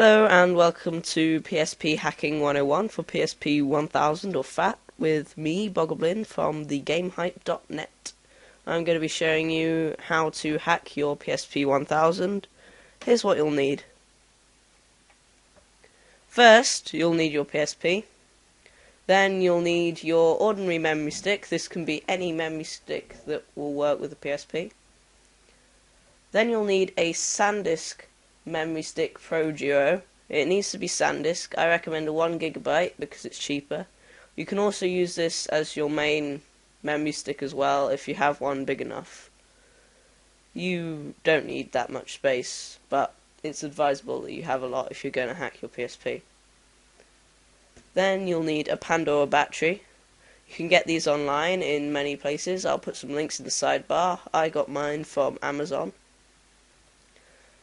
Hello and welcome to PSP Hacking 101 for PSP 1000 or PHAT with me, Bogoblin, from thegamehype.net. I'm going to be showing you how to hack your PSP 1000. Here's what you'll need. First, you'll need your PSP. Then you'll need your ordinary memory stick. This can be any memory stick that will work with the PSP. Then you'll need a SanDisk Memory Stick Pro Duo. It needs to be SanDisk. I recommend a 1GB because it's cheaper. You can also use this as your main memory stick as well if you have one big enough. You don't need that much space, but it's advisable that you have a lot if you're going to hack your PSP. Then you'll need a Pandora battery. You can get these online in many places. I'll put some links in the sidebar. I got mine from Amazon.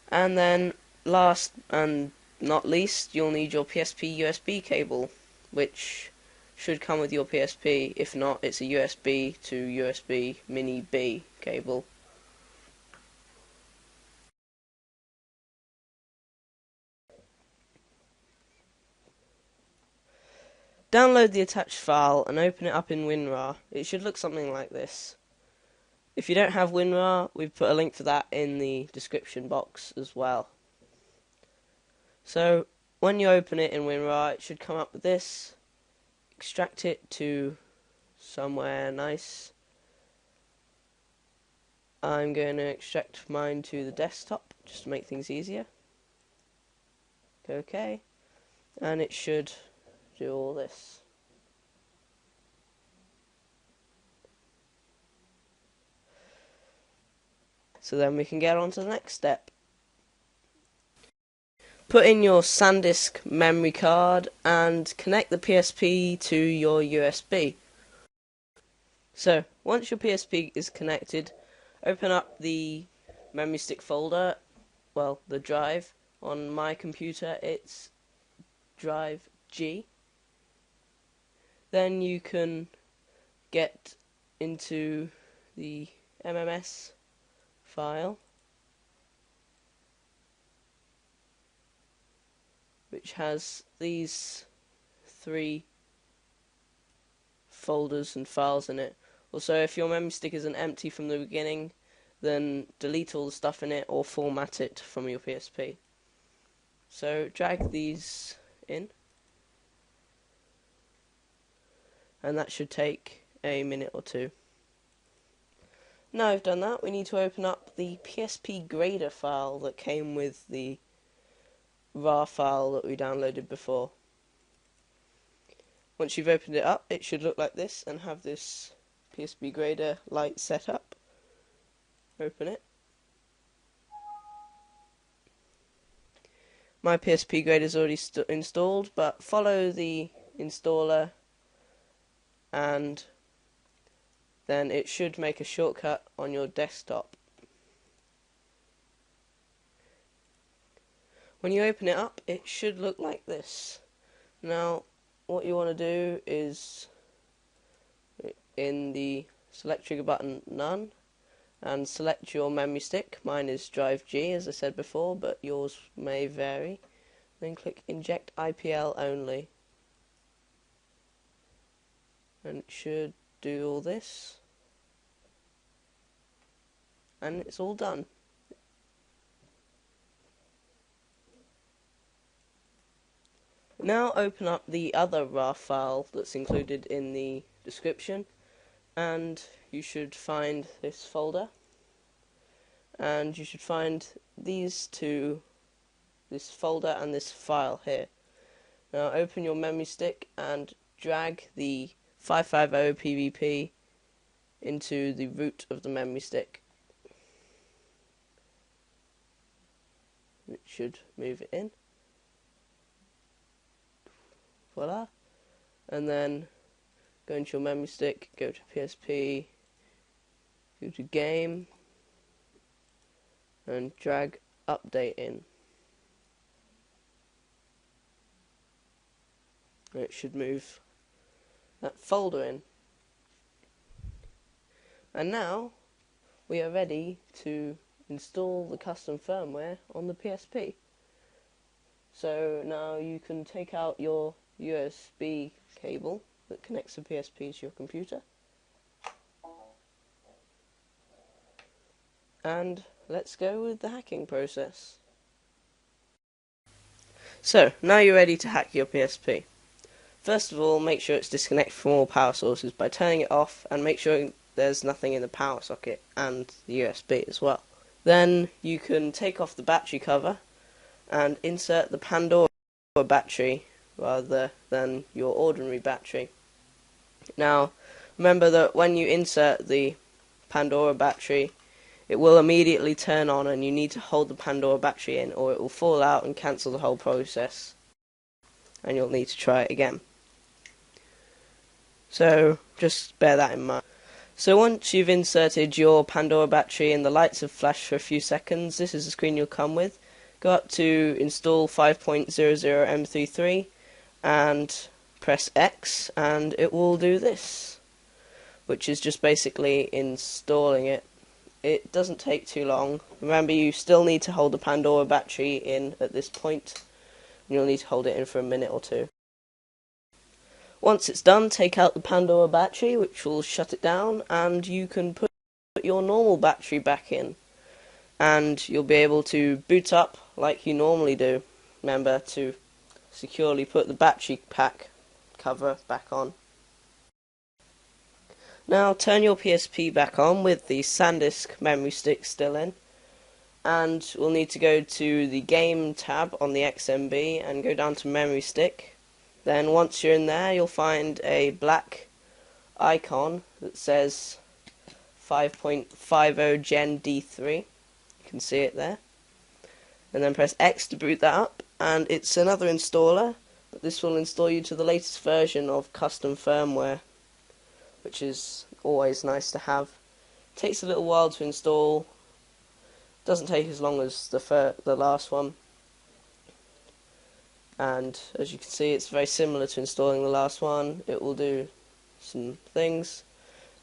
And then, last and not least, you'll need your PSP USB cable, which should come with your PSP. If not, it's a USB to USB Mini B cable. Download the attached file and open it up in WinRAR. It should look something like this. If you don't have WinRAR, we've put a link for that in the description box as well. So, when you open it in WinRAR, it should come up with this. Extract it to somewhere nice. I'm going to extract mine to the desktop, just to make things easier. OK. And it should do all this. So then we can get on to the next step. Put in your SanDisk memory card and connect the PSP to your USB. So, once your PSP is connected, open up the memory stick folder, well, the drive. On my computer it's drive G. Then you can get into the MMS file, which has these 3 folders and files in it. Also, if your memory stick isn't empty from the beginning, then delete all the stuff in it or format it from your PSP. So drag these in, and that should take a minute or two. Now I've done that, we need to open up the PSP grader file that came with the RAR file that we downloaded before. Once you've opened it up, it should look like this and have this PSP grader light set up. Open it. My PSP grader is already installed, but follow the installer and then it should make a shortcut on your desktop. When you open it up, it should look like this. Now, what you want to do is, in the select trigger button, none, and select your memory stick. Mine is drive G, as I said before, but yours may vary. Then click inject IPL only. And it should do all this. And it's all done. Now open up the other RAR file that's included in the description, and you should find this folder, and you should find these two, this folder and this file here. Now open your memory stick and drag the 550 PVP into the root of the memory stick. It should move it in. Voila. And then go into your memory stick, go to PSP, go to game, and drag update in. And it should move that folder in. And now we are ready to install the custom firmware on the PSP. So now you can take out your USB cable that connects the PSP to your computer, and let's go with the hacking process. So now you're ready to hack your PSP. First of all, make sure it's disconnected from all power sources by turning it off, and make sure there's nothing in the power socket and the USB as well. Then you can take off the battery cover and insert the Pandora battery rather than your ordinary battery. Now, remember that when you insert the Pandora battery, it will immediately turn on, and you need to hold the Pandora battery in or it will fall out and cancel the whole process, and you'll need to try it again. So just bear that in mind. So once you've inserted your Pandora battery and the lights have flashed for a few seconds, this is the screen you'll come with. Go up to install 5.00M33 and press X, and it will do this, which is just basically installing it. It doesn't take too long. Remember, you still need to hold the Pandora battery in at this point, and you'll need to hold it in for a minute or two. Once it's done, take out the Pandora battery, which will shut it down, and you can put your normal battery back in, and you'll be able to boot up like you normally do. Remember to securely put the battery pack cover back on. Now turn your PSP back on with the SanDisk memory stick still in, and we'll need to go to the game tab on the XMB and go down to memory stick. Then once you're in there, you'll find a black icon that says 5.50 Gen D3. You can see it there. And then press X to boot that up, and it's another installer, but this will install you to the latest version of custom firmware, which is always nice to have. It takes a little while to install. Doesn't take as long as the last one. And as you can see, it's very similar to installing the last one. It will do some things,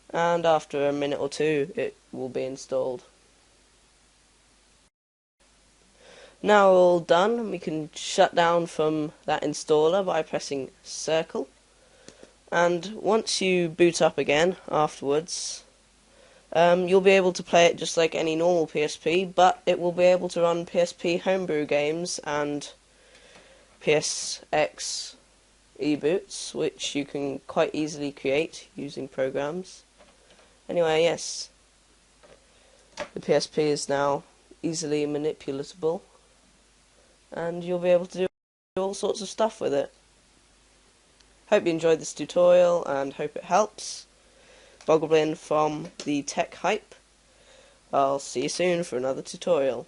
and after a minute or two it will be installed. Now all done, we can shut down from that installer by pressing circle, and once you boot up again afterwards, you'll be able to play it just like any normal PSP, but it will be able to run PSP homebrew games and PSX e-boots, which you can quite easily create using programs. Anyway, yes, the PSP is now easily manipulatable, and you'll be able to do all sorts of stuff with it. Hope you enjoyed this tutorial and hope it helps. Bogoblin from the Tech Hype. I'll see you soon for another tutorial.